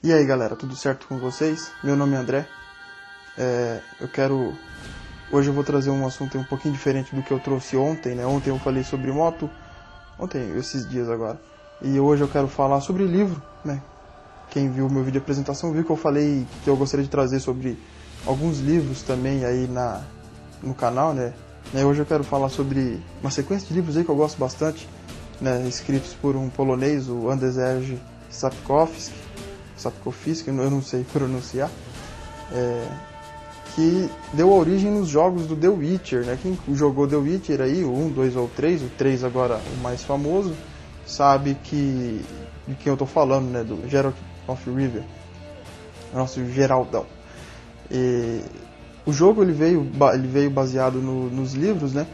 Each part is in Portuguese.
E aí galera, tudo certo com vocês? Meu nome é André. Hoje eu vou trazer um assunto um pouquinho diferente do que eu trouxe ontem, né? Ontem eu falei sobre moto, esses dias agora. E hoje eu quero falar sobre livro, né? Quem viu meu vídeo de apresentação viu que eu falei que eu gostaria de trazer sobre alguns livros também aí no canal, né? E hoje eu quero falar sobre uma sequência de livros aí que eu gosto bastante, né? Escritos por um polonês, o Andrzej Sapkowski, eu não sei pronunciar, que deu origem nos jogos do The Witcher, né? Quem jogou The Witcher aí, o 1, 2 ou 3, o 3 agora o mais famoso, sabe de quem eu tô falando, né? Do Geralt of Rivia, nosso Geraldão. O jogo ele veio baseado nos livros, né?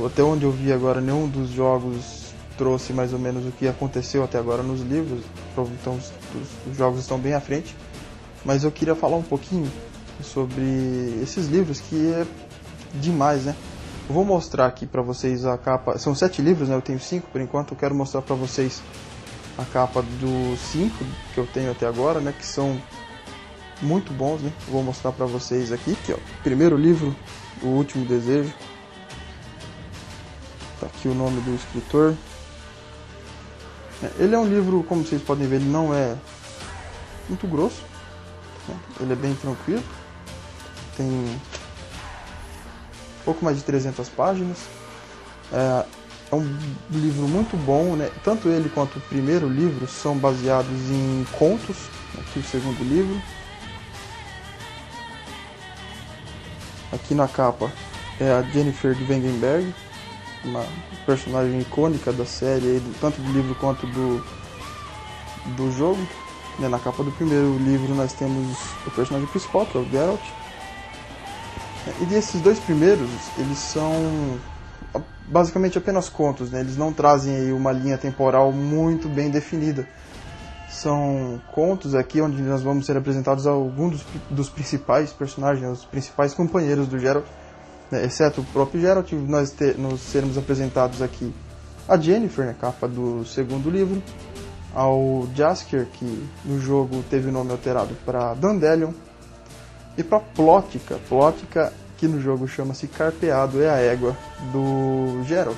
Até onde eu vi agora, nenhum dos jogos trouxe mais ou menos o que aconteceu até agora nos livros, então os jogos estão bem à frente. Mas eu queria falar um pouquinho sobre esses livros, que é demais, né? Eu vou mostrar aqui pra vocês a capa, são 7 livros, né? Eu tenho 5 por enquanto, eu quero mostrar pra vocês a capa dos 5 que eu tenho até agora, né? Que são muito bons, né? Vou mostrar pra vocês aqui, ó. Primeiro livro, O Último Desejo. Tá aqui o nome do escritor. Ele é um livro, como vocês podem ver, ele não é muito grosso, né? Ele é bem tranquilo, tem pouco mais de 300 páginas, é um livro muito bom, né? Tanto ele quanto o primeiro livro são baseados em contos, aqui o segundo livro. Aqui na capa é a Yennefer de Wengerberg, uma personagem icônica da série, tanto do livro quanto do jogo. Na capa do primeiro livro nós temos o personagem principal, que é o Geralt. E esses dois primeiros, eles são basicamente apenas contos, né? Eles não trazem aí uma linha temporal muito bem definida. São contos aqui onde nós vamos ser apresentados a alguns dos principais personagens, os principais companheiros do Geralt. Exceto o próprio Geralt, nós seremos apresentados aqui a Yennefer, né, capa do segundo livro, ao Jaskier, que no jogo teve o nome alterado para Dandelion, e para Plotica, que no jogo chama-se Carpeado, é a égua do Geralt.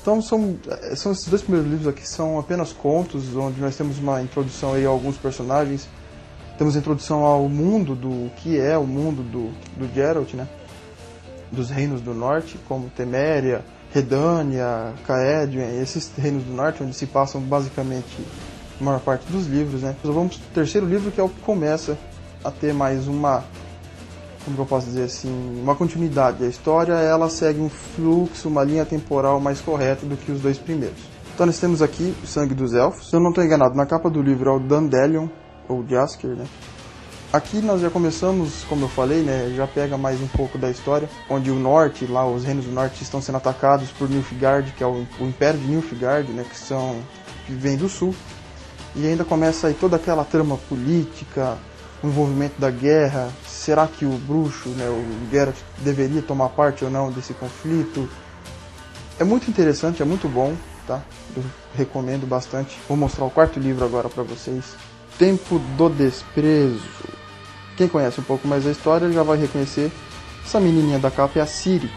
Então são esses dois primeiros livros aqui, são apenas contos, onde nós temos uma introdução aí a alguns personagens, temos a introdução ao mundo do que é o mundo do Geralt, né? Dos reinos do norte, como Teméria, Redânia, Caedwen, esses reinos do norte, onde se passam basicamente a maior parte dos livros, né? Então vamos para o terceiro livro, que é o que começa a ter mais uma, como eu posso dizer assim, uma continuidade. A história, ela segue um fluxo, uma linha temporal mais correta do que os dois primeiros. Então nós temos aqui o Sangue dos Elfos. Se eu não estou enganado, na capa do livro é o Dandelion, ou Jaskier, né? Aqui nós já começamos, como eu falei, né, já pega mais um pouco da história, onde o norte, lá os reinos do norte estão sendo atacados por Nilfgaard, que é o Império de Nilfgaard, né, que vem do sul. E ainda começa aí toda aquela trama política, o envolvimento da guerra, será que o bruxo, né, o Geralt, deveria tomar parte ou não desse conflito? É muito interessante, é muito bom, tá? Eu recomendo bastante. Vou mostrar o quarto livro agora para vocês. Tempo do Desprezo. Quem conhece um pouco mais a história já vai reconhecer essa menininha da capa, é a Ciri.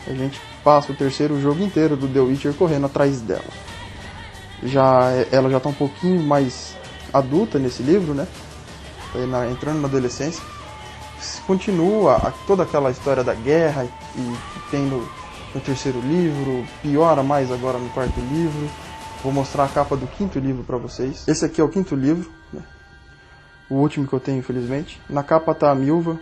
A gente passa o terceiro jogo inteiro do The Witcher correndo atrás dela. Ela já está um pouquinho mais adulta nesse livro, né? Entrando na adolescência. Continua toda aquela história da guerra e tem no terceiro livro, piora mais agora no quarto livro. Vou mostrar a capa do quinto livro para vocês. Esse aqui é o quinto livro, né? O último que eu tenho, infelizmente. Na capa tá a Milva.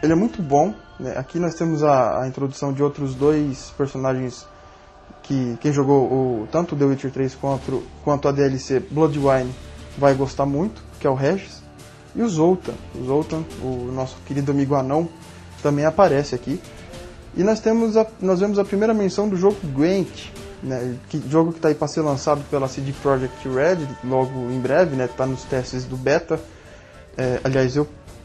Ele é muito bom, né? Aqui nós temos a introdução de outros dois personagens que quem jogou tanto o The Witcher 3 quanto a DLC Bloodwine vai gostar muito, que é o Regis. E o Zoltan. O nosso querido amigo anão, também aparece aqui. E nós vemos a primeira menção do jogo Gwent, né? Jogo que está aí para ser lançado pela CD Projekt Red logo em breve, né? Está nos testes do beta. Aliás,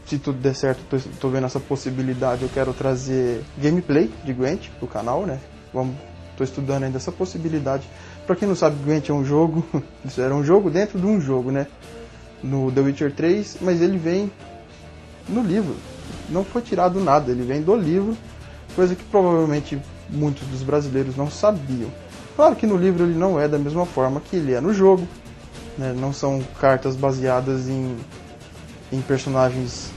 se tudo der certo, estou vendo essa possibilidade. Eu quero trazer gameplay de Gwent para o canal, né? Estou estudando ainda essa possibilidade. Pra quem não sabe, Gwent é um jogo, isso era um jogo dentro de um jogo, né? No The Witcher 3, mas ele vem no livro, não foi tirado nada, ele vem do livro, coisa que provavelmente muitos dos brasileiros não sabiam. Claro que no livro ele não é da mesma forma que ele é no jogo, né? Não são cartas baseadas em personagens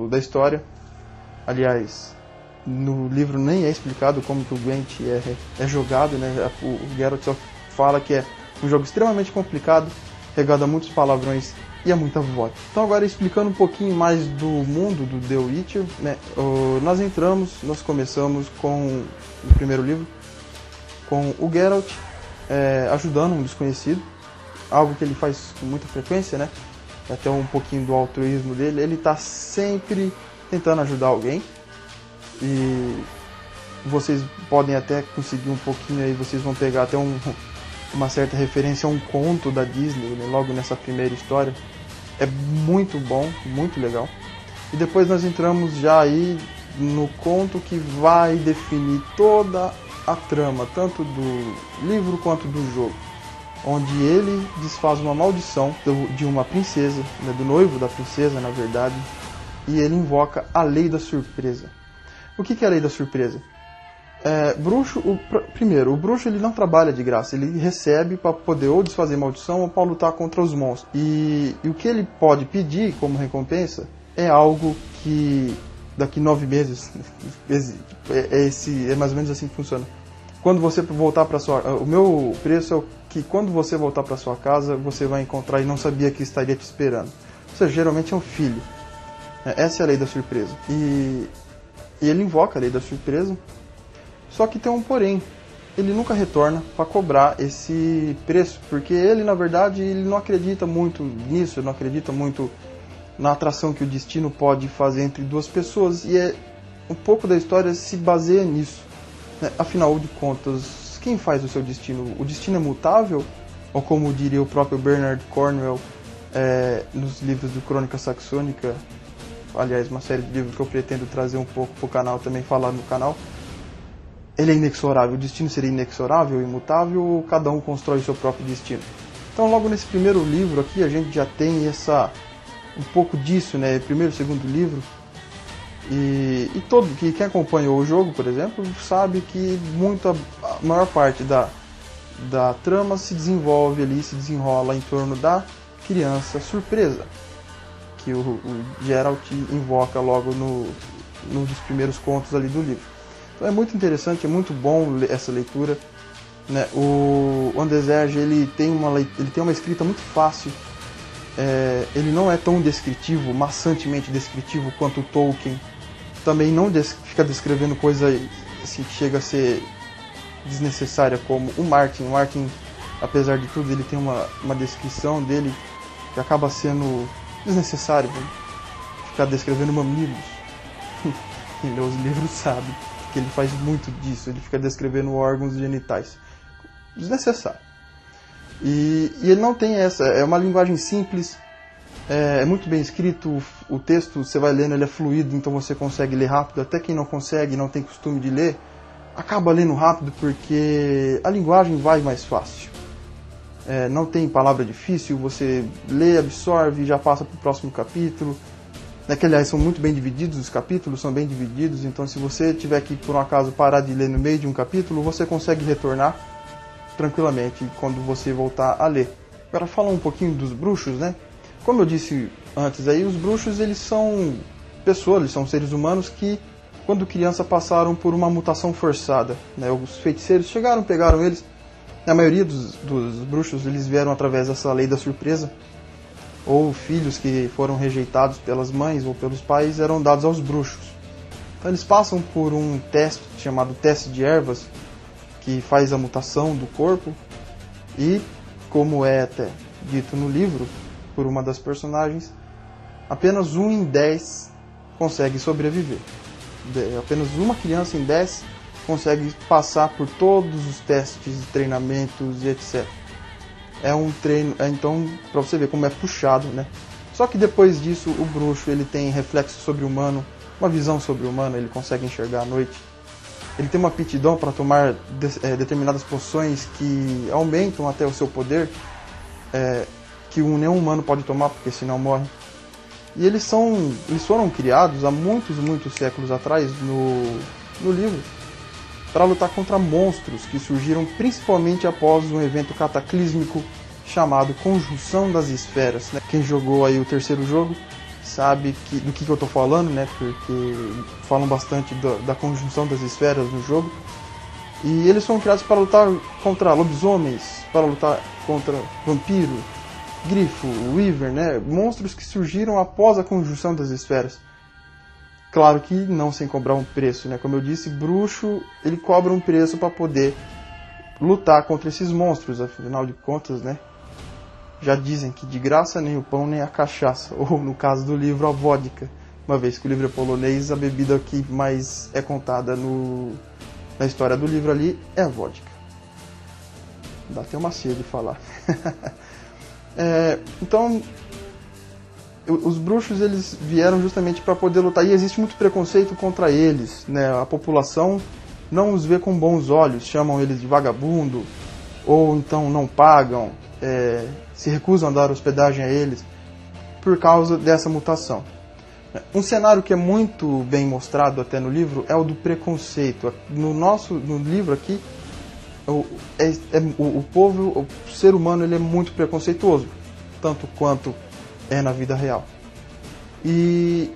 da história. Aliás, no livro nem é explicado como que o Gwent é jogado, né? O Geralt só fala que é um jogo extremamente complicado, regado a muitos palavrões e a muita vodka. Então agora explicando um pouquinho mais do mundo do The Witcher, né? Nós começamos com o primeiro livro, com o Geralt ajudando um desconhecido, algo que ele faz com muita frequência, né? Até um pouquinho do altruísmo dele, ele está sempre tentando ajudar alguém, e vocês podem até conseguir um pouquinho aí, vocês vão pegar até uma certa referência a um conto da Disney, né? Logo nessa primeira história. É muito bom, muito legal. E depois nós entramos já aí no conto que vai definir toda a trama, tanto do livro quanto do jogo, onde ele desfaz uma maldição de uma princesa, né, do noivo da princesa, na verdade, e ele invoca a lei da surpresa. O que é a lei da surpresa? Primeiro, o bruxo ele não trabalha de graça, ele recebe para poder ou desfazer maldição ou para lutar contra os monstros. E o que ele pode pedir como recompensa é algo que daqui 9 meses, é mais ou menos assim que funciona. Quando você voltar para o meu preço é que quando você voltar para sua casa, você vai encontrar e não sabia que estaria te esperando. Ou seja, geralmente é um filho. Essa é a lei da surpresa. E ele invoca a lei da surpresa. Só que tem um porém, ele nunca retorna para cobrar esse preço, porque ele, na verdade, ele não acredita muito nisso, ele não acredita muito na atração que o destino pode fazer entre duas pessoas, e um pouco da história se baseia nisso, né? Afinal de contas, quem faz o seu destino? O destino é mutável? Ou como diria o próprio Bernard Cornwell nos livros do Crônica Saxônica, aliás, uma série de livros que eu pretendo trazer um pouco para o canal, também falar no canal, ele é inexorável, o destino seria inexorável, imutável, ou cada um constrói o seu próprio destino? Então logo nesse primeiro livro aqui a gente já tem um pouco disso, né? Primeiro e segundo livro, e quem acompanhou o jogo, por exemplo, sabe que a maior parte da trama se desenvolve ali, se desenrola em torno da criança surpresa, que o Geralt invoca logo num dos primeiros contos ali do livro. Então é muito interessante, é muito bom essa leitura, né? O Andrzej, ele tem uma escrita muito fácil, ele não é tão descritivo, maçantemente descritivo quanto o Tolkien, também não fica descrevendo coisa assim, que chega a ser desnecessária como o Martin. O Martin, apesar de tudo, ele tem uma descrição dele que acaba sendo desnecessário, né? Ficar descrevendo mamilos. Quem lê os livros sabe que ele faz muito disso, ele fica descrevendo órgãos genitais. Desnecessário. E ele não tem é uma linguagem simples, é muito bem escrito, o texto você vai lendo, ele é fluido, então você consegue ler rápido, até quem não consegue, não tem costume de ler, acaba lendo rápido porque a linguagem vai mais fácil. Não tem palavra difícil, você lê, absorve e já passa para o próximo capítulo. Que aliás são muito bem divididos, os capítulos são bem divididos, então se você tiver que por um acaso parar de ler no meio de um capítulo, você consegue retornar tranquilamente quando você voltar a ler. Agora fala um pouquinho dos bruxos, né? Como eu disse antes aí, os bruxos eles são pessoas, eles são seres humanos que quando criança passaram por uma mutação forçada, né? Os feiticeiros chegaram, pegaram eles, a maioria dos bruxos eles vieram através dessa lei da surpresa, ou filhos que foram rejeitados pelas mães ou pelos pais eram dados aos bruxos. Então eles passam por um teste chamado teste de ervas, que faz a mutação do corpo, e como é até dito no livro por uma das personagens, apenas 1 em 10 consegue sobreviver. Apenas uma criança em 10 consegue passar por todos os testes, treinamentos e etc. É um treino, então, para você ver como é puxado, né? Só que depois disso, o bruxo ele tem reflexo sobre-humano, uma visão sobre-humana, ele consegue enxergar à noite. ele tem uma aptidão para tomar determinadas poções que aumentam até o seu poder, que nenhum humano pode tomar, porque senão morre. E eles foram criados há muitos séculos atrás no livro para lutar contra monstros que surgiram principalmente após um evento cataclísmico chamado Conjunção das Esferas, né? Quem jogou aí o terceiro jogo sabe do que eu estou falando, né? Porque falam bastante da Conjunção das Esferas no jogo. E eles foram criados para lutar contra lobisomens, para lutar contra vampiro, grifo, wyvern, né? Monstros que surgiram após a Conjunção das Esferas. Claro que não sem cobrar um preço, né? Como eu disse, bruxo, ele cobra um preço para poder lutar contra esses monstros, afinal de contas, né? Já dizem que de graça nem o pão nem a cachaça, ou no caso do livro, a vodka. Uma vez que o livro é polonês, a bebida que mais é contada na história do livro ali é a vodka. Dá até uma sede de falar. Então, os bruxos eles vieram justamente para poder lutar, e existe muito preconceito contra eles, né? A população não os vê com bons olhos, chamam eles de vagabundo, ou então não pagam, se recusam a dar hospedagem a eles por causa dessa mutação. Um cenário que é muito bem mostrado até no livro é o do preconceito. No livro aqui, o povo, o ser humano, ele é muito preconceituoso, tanto quanto é na vida real. E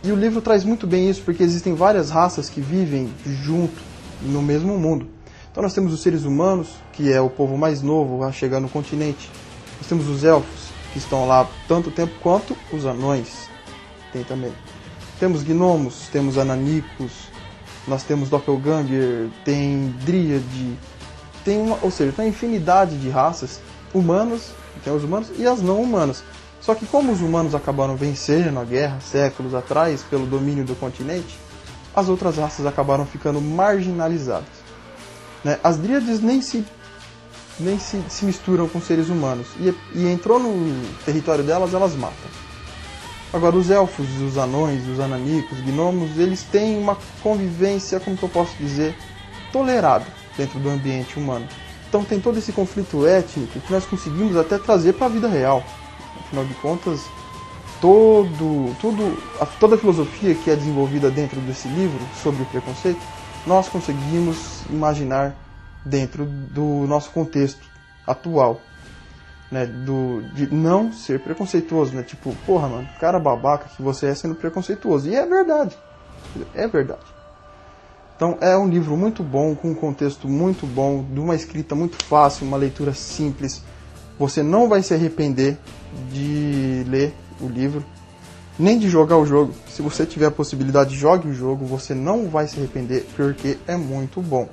o livro traz muito bem isso, porque existem várias raças que vivem junto no mesmo mundo. Então nós temos os seres humanos, que é o povo mais novo a chegar no continente. Nós temos os elfos, que estão lá tanto tempo quanto os anões. Tem também. Temos gnomos, temos ananicos, nós temos doppelganger, tem dríade, ou seja, tem uma infinidade de raças humanas, tem os humanos e as não humanas. Só que como os humanos acabaram vencendo a guerra séculos atrás pelo domínio do continente, as outras raças acabaram ficando marginalizadas, né? As dríades nem se misturam com seres humanos, e entrou no território delas, elas matam. Agora os elfos, os anões, os ananicos, os gnomos, eles têm uma convivência, como que eu posso dizer, tolerada dentro do ambiente humano. Então tem todo esse conflito étnico que nós conseguimos até trazer para a vida real. Afinal de contas, toda a filosofia que é desenvolvida dentro desse livro sobre o preconceito, nós conseguimos imaginar dentro do nosso contexto atual, né? De não ser preconceituoso, né? Tipo, porra, mano, cara babaca que você é sendo preconceituoso. E é verdade. É verdade. Então é um livro muito bom, com um contexto muito bom, de uma escrita muito fácil, uma leitura simples. Você não vai se arrepender de ler o livro, nem de jogar o jogo. Se você tiver a possibilidade, jogue o jogo, você não vai se arrepender, porque é muito bom.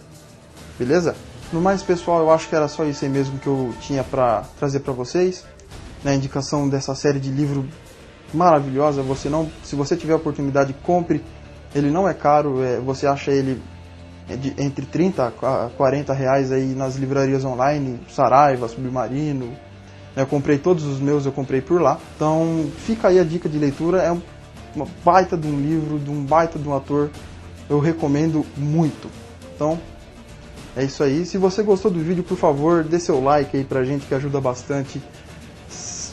Beleza? No mais, pessoal, eu acho que era só isso aí mesmo que eu tinha para trazer para vocês, na indicação dessa série de livro maravilhosa. Se você tiver a oportunidade, compre. Ele não é caro, você acha ele entre 30 a 40 reais aí nas livrarias online, Saraiva, Submarino. Eu comprei todos os meus, eu comprei por lá. Então fica aí a dica de leitura, é uma baita de um livro, de um baita de um ator, eu recomendo muito. Então é isso aí. Se você gostou do vídeo, por favor, dê seu like aí pra gente, que ajuda bastante.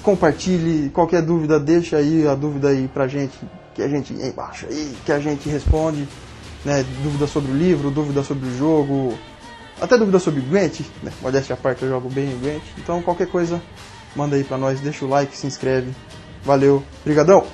Compartilhe, qualquer dúvida, deixa aí a dúvida aí pra gente, que a gente embaixo aí, que a gente responde, né? Dúvida sobre o livro, dúvida sobre o jogo, até dúvida sobre Gwent, né? Modéstia à parte, eu jogo bem em Gwent. Então qualquer coisa, manda aí pra nós, deixa o like, se inscreve. Valeu, brigadão!